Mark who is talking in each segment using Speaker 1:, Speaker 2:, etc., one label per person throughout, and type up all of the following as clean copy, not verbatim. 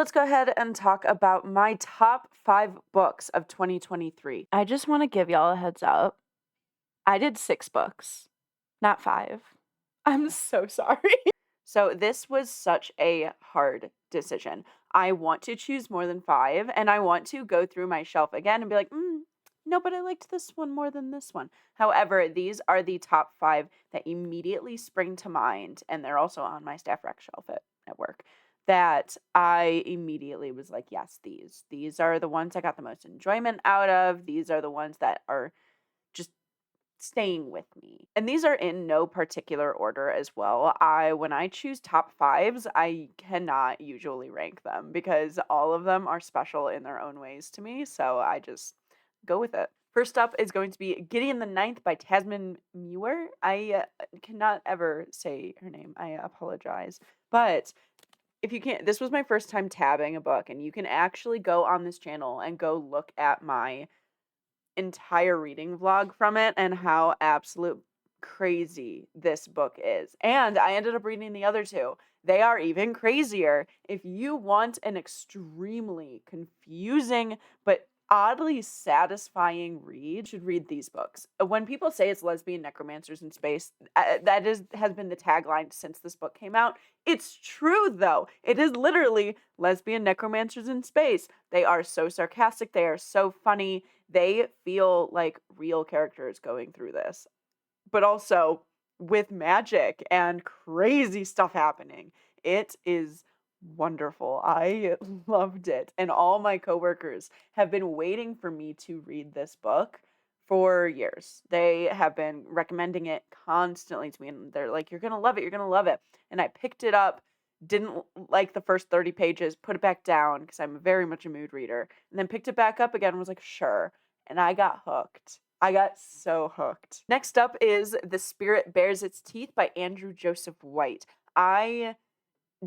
Speaker 1: Let's go ahead and talk about my top 5 books of 2023. I just want to give y'all a heads up. I did 6 books, not 5. I'm so sorry. So this was such a hard decision. I want to choose more than 5, and I want to go through my shelf again and be like, no, but I liked this one more than this one. However, these are the top 5 that immediately spring to mind, and they're also on my staff rec shelf at work, that I immediately was like, yes, these. These are the ones I got the most enjoyment out of. These are the ones that are just staying with me. And these are in no particular order as well. When I choose top 5s, I cannot usually rank them because all of them are special in their own ways to me, so I just go with it. First up is going to be Gideon the Ninth by Tasmyn Muir. I cannot ever say her name. I apologize. But if you can't, this was my first time tabbing a book, and you can actually go on this channel and go look at my entire reading vlog from it and how absolute crazy this book is. And I ended up reading the other 2. They are even crazier. If you want an extremely confusing but oddly satisfying read, you should read these books. When people say it's lesbian necromancers in space, has been the tagline since this book came out. It's true though. It is literally lesbian necromancers in space. They are so sarcastic, they are so funny. They feel like real characters going through this, but also with magic and crazy stuff happening. It is wonderful. I loved it. And all my coworkers have been waiting for me to read this book for years. They have been recommending it constantly to me, and they're like, you're going to love it. You're going to love it. And I picked it up, didn't like the first 30 pages, put it back down because I'm very much a mood reader, and then picked it back up again and was like, sure. And I got hooked. I got so hooked. Next up is The Spirit Bares Its Teeth by Andrew Joseph White. I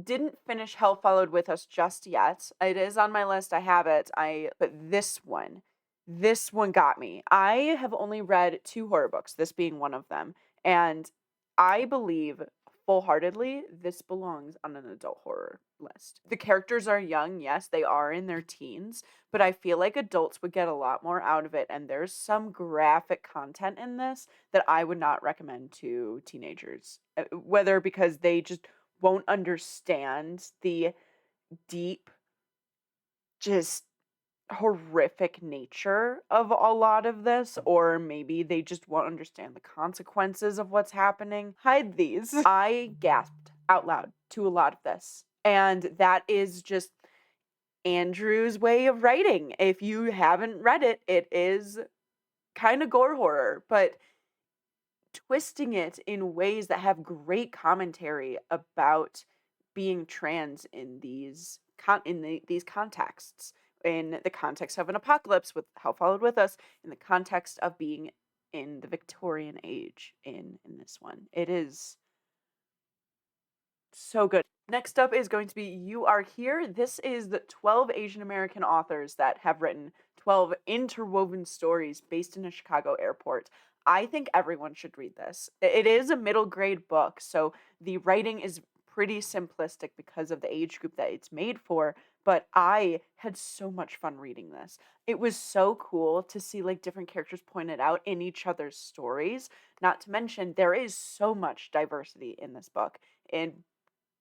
Speaker 1: didn't finish Hell Followed With Us just yet. It is on my list. I have it. But this one got me. I have only read 2 horror books, this being one of them. And I believe full-heartedly this belongs on an adult horror list. The characters are young, yes, they are in their teens, but I feel like adults would get a lot more out of it, and there's some graphic content in this that I would not recommend to teenagers, whether because they just won't understand the deep, just horrific nature of a lot of this, or maybe they just won't understand the consequences of what's happening. Hide these. I gasped out loud to a lot of this, and that is just Andrew's way of writing. If you haven't read it, it is kind of gore horror, but twisting it in ways that have great commentary about being trans in these these contexts, in the context of an apocalypse with Hell Followed With Us, in the context of being in the Victorian age in this one. It is so good. Next up is going to be You Are Here. This is the 12 Asian American authors that have written 12 interwoven stories based in a Chicago airport. I think everyone should read this. It is a middle grade book, so the writing is pretty simplistic because of the age group that it's made for, but I had so much fun reading this. It was so cool to see like different characters pointed out in each other's stories. Not to mention, there is so much diversity in this book. And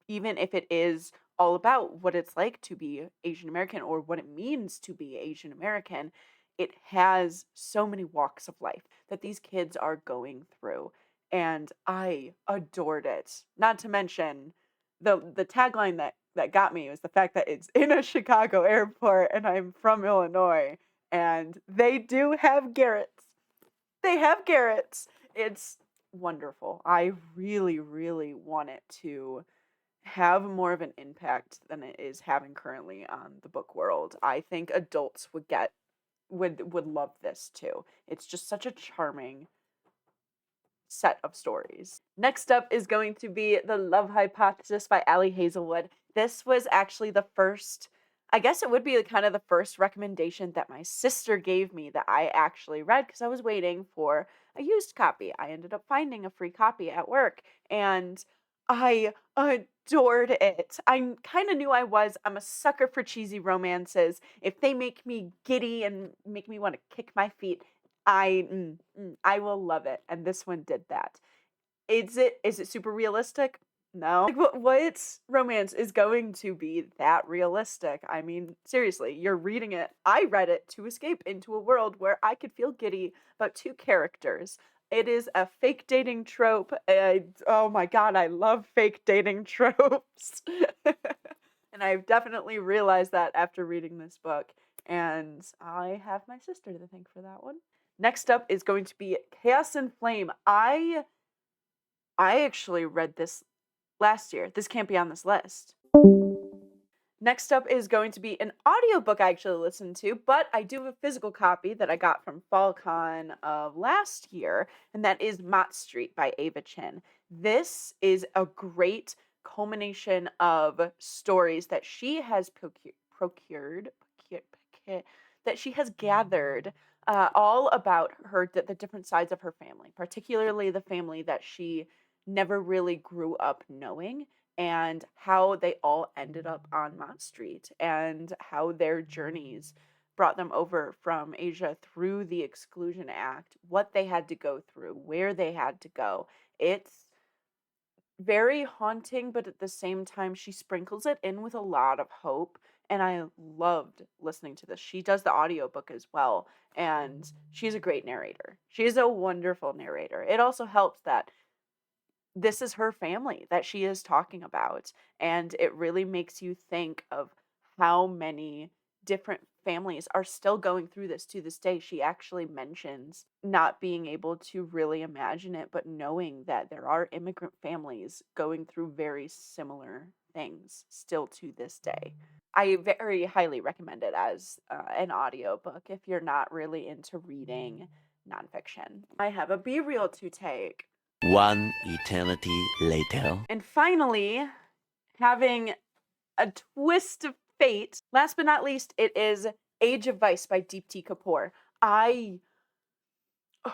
Speaker 1: even if it is all about what it's like to be Asian American or what it means to be Asian American, it has so many walks of life that these kids are going through. And I adored it. Not to mention the tagline that got me was the fact that it's in a Chicago airport and I'm from Illinois, and they do have Garrett's. They have Garrett's. It's wonderful. I really, really want it to have more of an impact than it is having currently on the book world. I think adults would love this too. It's just such a charming set of stories. Next up is going to be The Love Hypothesis by Ali Hazelwood. This was actually the first, I guess it would be kind of the first recommendation that my sister gave me that I actually read because I was waiting for a used copy. I ended up finding a free copy at work, and I adored it. I kind of knew I was. I'm a sucker for cheesy romances. If they make me giddy and make me want to kick my feet, I will love it. And this one did that. Is it super realistic? No. Like, what romance is going to be that realistic? I mean, seriously, you're reading it. I read it to escape into a world where I could feel giddy about two characters. It is a fake dating trope. Oh my god, I love fake dating tropes. And I've definitely realized that after reading this book. And I have my sister to thank for that one. Next up is going to be Chaos and Flame. I actually read this last year. This can't be on this list. Next up is going to be an audiobook I actually listened to, but I do have a physical copy that I got from FallCon of last year, and that is Mott Street by Ava Chin. This is a great culmination of stories that she has that she has gathered all about the different sides of her family, particularly the family that she never really grew up knowing, and how they all ended up on Mott Street and how their journeys brought them over from Asia through the Exclusion Act, what they had to go through, where they had to go. It's very haunting, but at the same time, she sprinkles it in with a lot of hope. And I loved listening to this. She does the audiobook as well, and she's a great narrator. She's a wonderful narrator. It also helps that this is her family that she is talking about, and it really makes you think of how many different families are still going through this to this day. She actually mentions not being able to really imagine it, but knowing that there are immigrant families going through very similar things still to this day. I very highly recommend it as an audiobook if you're not really into reading nonfiction. I have a Be Real to take.
Speaker 2: One eternity later.
Speaker 1: And finally, having a twist of fate, last but not least, it is Age of Vice by Deepti Kapoor.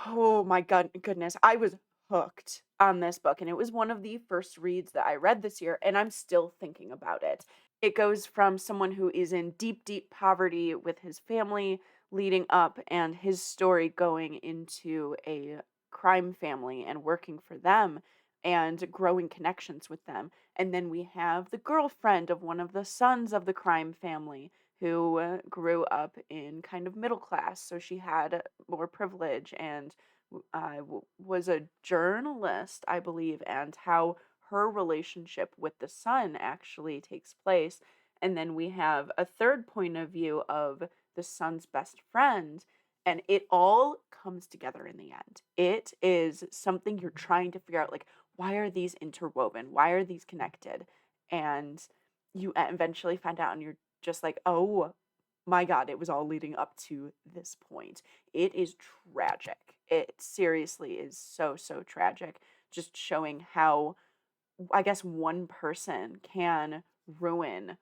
Speaker 1: Oh my goodness, I was hooked on this book, and it was one of the first reads that I read this year, and I'm still thinking about it. It goes from someone who is in deep, deep poverty with his family leading up, and his story going into a crime family and working for them and growing connections with them. And then we have the girlfriend of one of the sons of the crime family who grew up in kind of middle class, so she had more privilege and was a journalist, I believe, and how her relationship with the son actually takes place. And then we have a third point of view of the son's best friend, and it all comes together in the end. It is something you're trying to figure out, like, why are these interwoven? Why are these connected? And you eventually find out, and you're just like, oh my god, it was all leading up to this point. It is tragic. It seriously is so, so tragic. Just showing how, I guess, one person can ruin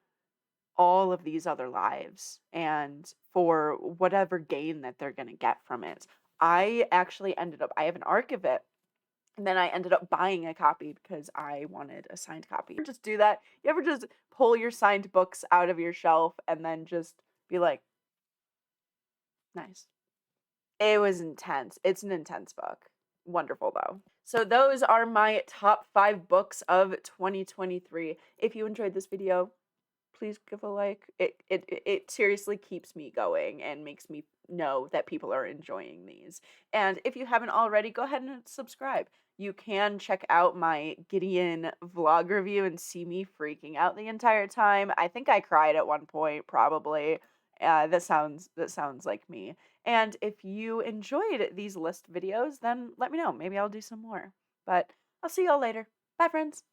Speaker 1: all of these other lives and for whatever gain that they're going to get from it. I actually ended up, I have an arc of it, and then I ended up buying a copy because I wanted a signed copy. You ever just do that? You ever just pull your signed books out of your shelf and then just be like, nice. It was intense. It's an intense book. Wonderful, though. So those are my top 5 books of 2023. If you enjoyed this video, please give a like. It seriously keeps me going and makes me know that people are enjoying these. And if you haven't already, go ahead and subscribe. You can check out my Gideon vlog review and see me freaking out the entire time. I think I cried at one point, probably. That sounds like me. And if you enjoyed these list videos, then let me know. Maybe I'll do some more. But I'll see y'all later. Bye, friends.